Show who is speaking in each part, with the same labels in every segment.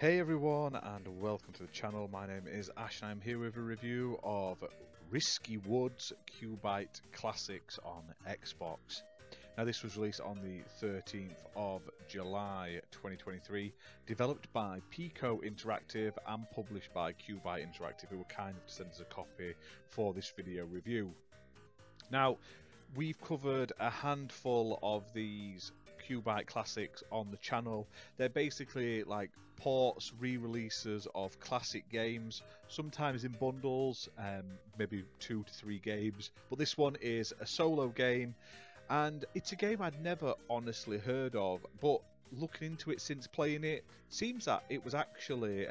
Speaker 1: Hey everyone and welcome to the channel. My name is Ash and I'm here with a review of Risky Woods QUByte Classics on Xbox. Now this was released on the 13th of July 2023, developed by Pico Interactive and published by QUByte Interactive, who were kind enough to send us a copy for this video review. Now we've covered a handful of these QUByte classics on the channel. They're basically like ports, re-releases of classic games, sometimes in bundles, maybe 2 to 3 games, but this one is a solo game and it's a game I'd never honestly heard of, but looking into it since playing it, seems that it was actually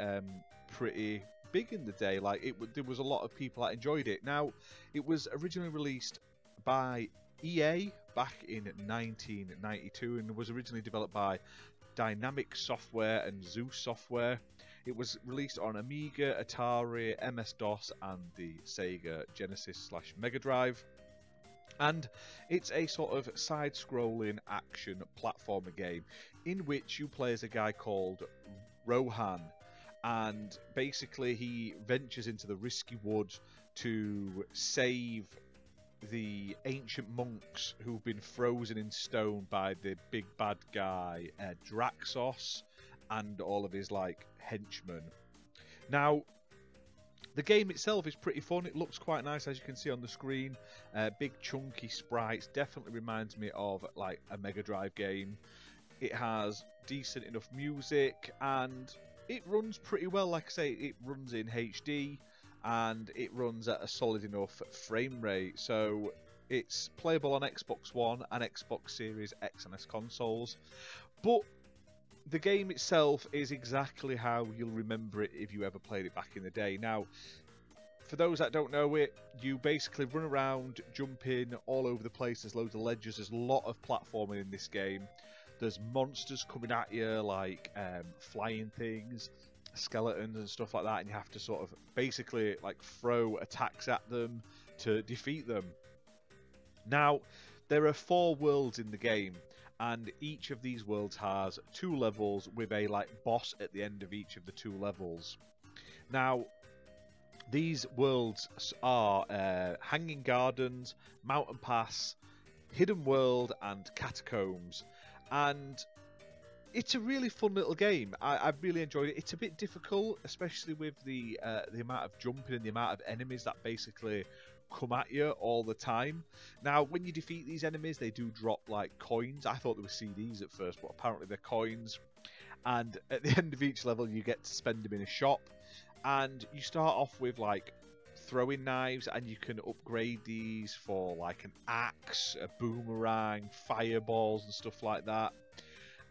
Speaker 1: pretty big in the day. Like there was a lot of people that enjoyed it. Now it was originally released by EA back in 1992 and was originally developed by Dynamic Software and Zeus Software. It was released on Amiga, Atari, MS-DOS and the Sega Genesis / Mega Drive. And it's a sort of side-scrolling action platformer game in which you play as a guy called Rohan, and basically he ventures into the risky woods to save the ancient monks who've been frozen in stone by the big bad guy Draxos and all of his like henchmen. Now the game itself is pretty fun. It looks quite nice, as you can see on the screen. Big chunky sprites, definitely reminds me of like a Mega Drive game. It has decent enough music and it runs pretty well. Like I say, it runs in HD and it runs at a solid enough frame rate, so it's playable on Xbox One and Xbox Series X and S consoles. But the game itself is exactly how you'll remember it if you ever played it back in the day. Now, for those that don't know it, you basically run around, jumping all over the place. There's loads of ledges. There's a lot of platforming in this game. There's monsters coming at you, like flying things, skeletons and stuff like that, and you have to sort of basically like throw attacks at them to defeat them. Now there are 4 worlds in the game and each of these worlds has 2 levels with a like boss at the end of each of the 2 levels. Now these worlds are Hanging Gardens, Mountain Pass, Hidden World and Catacombs, and it's a really fun little game. I've really enjoyed it. It's a bit difficult, especially with the amount of jumping and the amount of enemies that basically come at you all the time. Now, when you defeat these enemies, they do drop like coins. I thought they were CDs at first, but apparently they're coins. And at the end of each level, you get to spend them in a shop. And you start off with like throwing knives, and you can upgrade these for like an axe, a boomerang, fireballs, and stuff like that.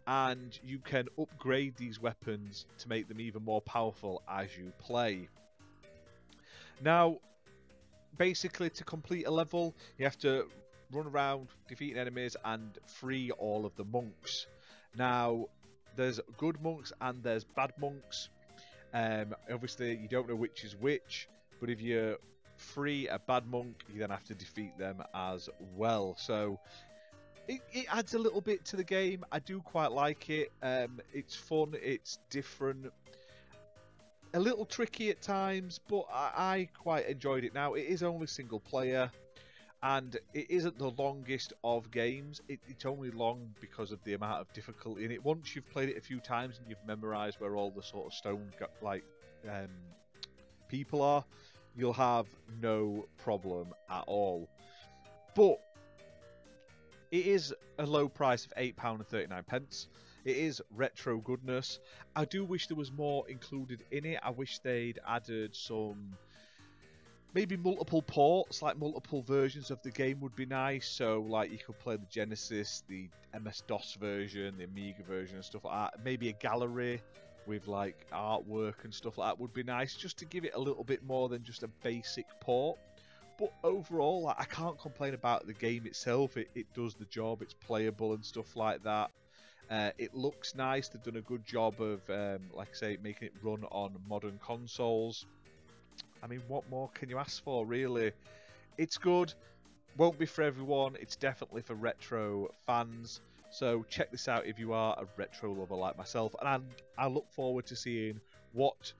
Speaker 1: And you can upgrade these weapons to make them even more powerful as you play. Now, basically, to complete a level, you have to run around defeating enemies and free all of the monks. Now, there's good monks and there's bad monks. Obviously, you don't know which is which, but if you free a bad monk, you then have to defeat them as well. So it adds a little bit to the game. I do quite like it. It's fun, it's different, a little tricky at times, but I quite enjoyed it. Now, it is only single player, and it isn't the longest of games. It's only long because of the amount of difficulty in it. Once you've played it a few times and you've memorised where all the sort of stone like people are, you'll have no problem at all. But it is a low price of £8.39. It is retro goodness. I do wish there was more included in it. I wish they'd added some, maybe multiple ports, like multiple versions of the game would be nice. So like you could play the Genesis, the MS-DOS version, the Amiga version and stuff like that. Maybe a gallery with like artwork and stuff like that would be nice, just to give it a little bit more than just a basic port. But overall, like, I can't complain about the game itself. It does the job. It's playable and stuff like that. It looks nice. They've done a good job of, like I say, making it run on modern consoles. I mean, what more can you ask for, really? It's good. Won't be for everyone. It's definitely for retro fans. So check this out if you are a retro lover like myself, and I look forward to seeing what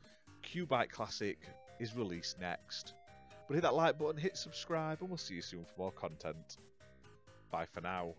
Speaker 1: QUByte Classic is released next. But hit that like button, hit subscribe, and we'll see you soon for more content. Bye for now.